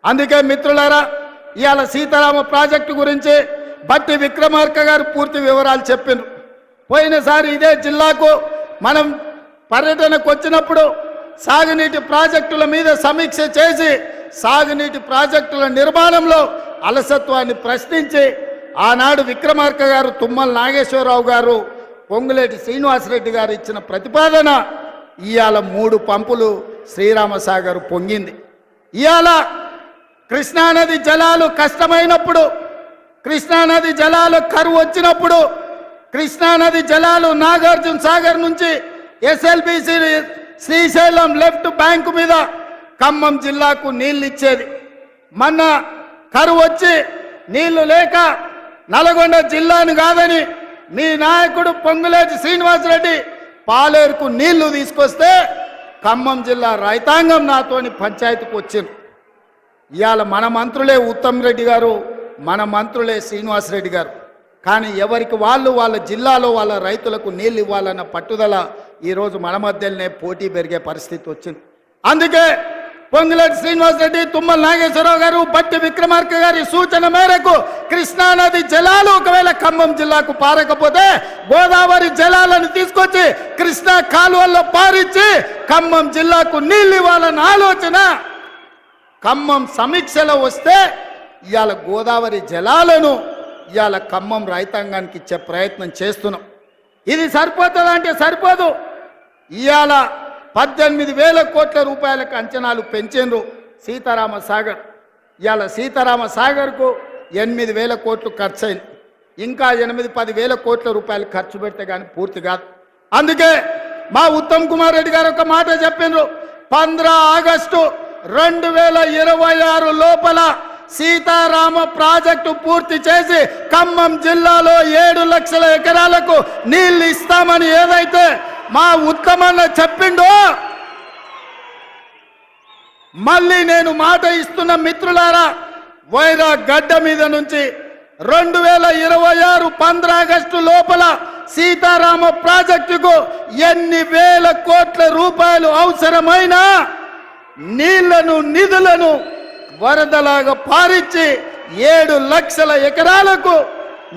అందుకే మిత్రులారా, ఇవాళ సీతారామ ప్రాజెక్టు గురించి బట్టి విక్రమార్క గారు పూర్తి వివరాలు చెప్పారు. పోయినసారి ఇదే జిల్లాకు మనం పర్యటనకు వచ్చినప్పుడు సాగునీటి ప్రాజెక్టుల మీద సమీక్ష చేసి సాగునీటి ప్రాజెక్టుల నిర్మాణంలో అలసత్వాన్ని ప్రశ్నించి ఆనాడు విక్రమార్క గారు, తుమ్మల నాగేశ్వరరావు గారు, పొంగులేటి శ్రీనివాసరెడ్డి గారు ఇచ్చిన ప్రతిపాదన ఇవాళ 3 పంపులు శ్రీరామసాగర్ పొంగింది. ఇవాళ కృష్ణానది జలాలు కష్టమైనప్పుడు, కృష్ణానది జలాలు కరువు వచ్చినప్పుడు, కృష్ణానది జలాలు నాగార్జున సాగర్ నుంచి ఎస్ఎల్బిసి శ్రీశైలం లెఫ్ట్ బ్యాంకు మీద ఖమ్మం జిల్లాకు నీళ్ళు ఇచ్చేది. మొన్న కరువు వచ్చి నీళ్లు లేక నల్గొండ జిల్లాను కాదని మీ నాయకుడు పొంగులేటి శ్రీనివాసరెడ్డి పాలేరుకు నీళ్లు తీసుకొస్తే ఖమ్మం జిల్లా రైతాంగం నాతోని పంచాయతీకి వచ్చింది. ఇవాళ మన మంత్రులే ఉత్తమ్ రెడ్డి గారు, మన మంత్రులే శ్రీనివాసరెడ్డి గారు. కానీ ఎవరికి వాళ్ళు వాళ్ళ జిల్లాలో వాళ్ళ రైతులకు నీళ్ళు ఇవ్వాలన్న పట్టుదల ఈరోజు మన మధ్యలోనే పోటీ పెరిగే పరిస్థితి వచ్చింది. అందుకే పొంగులేటి శ్రీనివాసరెడ్డి, తుమ్మల నాగేశ్వరరావు గారు, బట్టి విక్రమార్క గారి సూచన మేరకు కృష్ణానది జలాలు ఒకవేళ ఖమ్మం జిల్లాకు పారకపోతే గోదావరి జలాలను తీసుకొచ్చి కృష్ణా కాలువల్లో పారించి ఖమ్మం జిల్లాకు నీళ్ళు ఇవ్వాలన్న ఆలోచన ఖమ్మం సమీక్షలో వస్తే ఇవాళ గోదావరి జలాలను ఇవాళ ఖమ్మం రైతాంగానికి ఇచ్చే ప్రయత్నం చేస్తున్నాం. ఇది సరిపోతుందా అంటే సరిపోదు. ఇవాళ 18,000 కోట్ల రూపాయలకు అంచనాలు పెంచారు సీతారామ సాగర్. ఇవాళ సీతారామ సాగర్కు 8,000 కోట్లు ఖర్చు అయింది. ఇంకా 8-10,000 కోట్ల రూపాయలు ఖర్చు పెడితే కానీ పూర్తి కాదు. అందుకే మా ఉత్తమ్ కుమార్ రెడ్డి గారు ఒక మాట చెప్పినారు, 15 ఆగస్టు 2026 లోపల సీతారామ ప్రాజెక్టు పూర్తి చేసి ఖమ్మం జిల్లాలో 7 లక్షల ఎకరాలకు నీళ్లు ఇస్తామని ఏదైతే మా ఉత్తమన్న చెప్పిండో, మళ్ళీ నేను మాట ఇస్తున్న మిత్రులారా, వైరా గడ్డ మీద నుంచి 2026 15 ఆగస్టు లోపల సీతారామ ప్రాజెక్టుకు ఎన్ని వేల కోట్ల రూపాయలు అవసరమైనా నీళ్లను నిధులను వరదలాగా పారించి 7 లక్షల ఎకరాలకు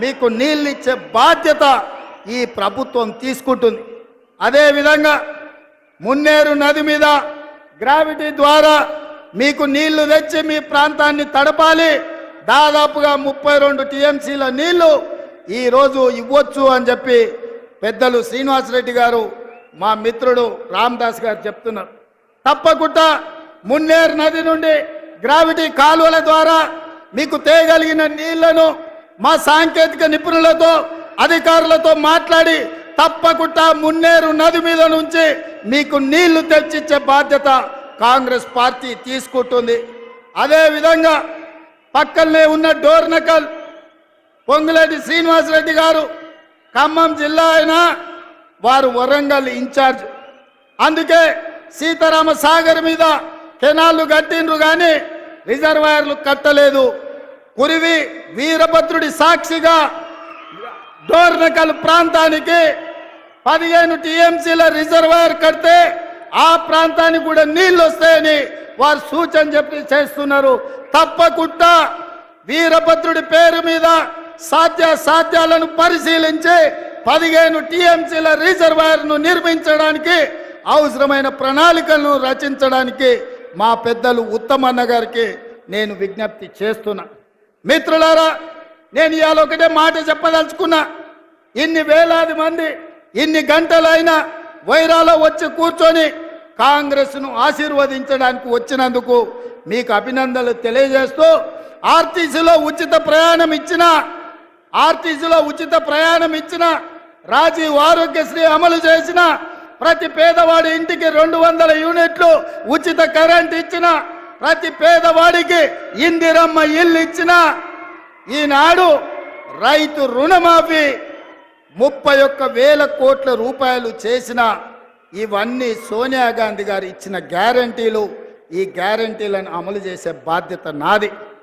మీకు నీళ్ళిచ్చే బాధ్యత ఈ ప్రభుత్వం తీసుకుంటుంది. అదేవిధంగా మున్నేరు నది మీద గ్రావిటీ ద్వారా మీకు నీళ్లు తెచ్చి మీ ప్రాంతాన్ని తడపాలి. దాదాపుగా 32 టీఎంసీల నీళ్లు ఈరోజు ఇవ్వచ్చు అని చెప్పి పెద్దలు శ్రీనివాసరెడ్డి గారు, మా మిత్రుడు రామదాస్ గారు చెప్తున్నారు. తప్పకుండా మున్నేరు నది నుండి గ్రావిటీ కాలువల ద్వారా మీకు తేగలిగిన నీళ్లను మా సాంకేతిక నిపుణులతో అధికారులతో మాట్లాడి తప్పకుండా మున్నేరు నది మీద నుంచి మీకు నీళ్లు తెచ్చిచ్చే బాధ్యత కాంగ్రెస్ పార్టీ తీసుకుంటుంది. అదేవిధంగా పక్కనే ఉన్న డోర్నకల్ పొంగులేటి శ్రీనివాసరెడ్డి గారు ఖమ్మం జిల్లా అయినా వారు వరంగల్ ఇన్ఛార్జ్. అందుకే సీతారామ సాగర్ మీద కెనాళ్ళు కట్టిండ్రు కానీ రిజర్వాయర్లు కట్టలేదు. కురివి వీరభద్రుడి సాక్షిగా డోర్నకల్ ప్రాంతానికి 15 టీఎంసీల రిజర్వాయర్ కడితే ఆ ప్రాంతానికి కూడా నీళ్లు వస్తాయని వారు సూచన చెప్పి చేస్తున్నారు. తప్పకుండా వీరభద్రుడి పేరు మీద సాధ్యాలను పరిశీలించి 15 టీఎంసీల రిజర్వాయర్ను నిర్మించడానికి అవసరమైన ప్రణాళికలను రచించడానికి మా పెద్దలు ఉత్తమన్న గారికి నేను విజ్ఞప్తి చేస్తున్నా. మిత్రులారా, నేను ఇవాళ ఒకటే మాట చెప్పదలుచుకున్నా. ఇన్ని వేలాది మంది ఇన్ని గంటలైనా వైరాలో వచ్చి కూర్చొని కాంగ్రెస్ను ఆశీర్వదించడానికి వచ్చినందుకు మీకు అభినందనలు తెలియజేస్తూ, ఆర్టీసీలో ఉచిత ప్రయాణం ఇచ్చిన రాజీవ్ ఆరోగ్యశ్రీ అమలు చేసిన ప్రతి పేదవాడి ఇంటికి 200 యూనిట్లు ఉచిత కరెంట్ ఇచ్చిన ప్రతి పేదవాడికి ఇందిరమ్మ ఇల్లు ఇచ్చిన ఈనాడు రైతు రుణమాఫీ 31,000 కోట్ల రూపాయలు చేసిన ఇవన్నీ సోనియా గాంధీ గారు ఇచ్చిన గ్యారంటీలు. ఈ గ్యారంటీలను అమలు చేసే బాధ్యత నాది.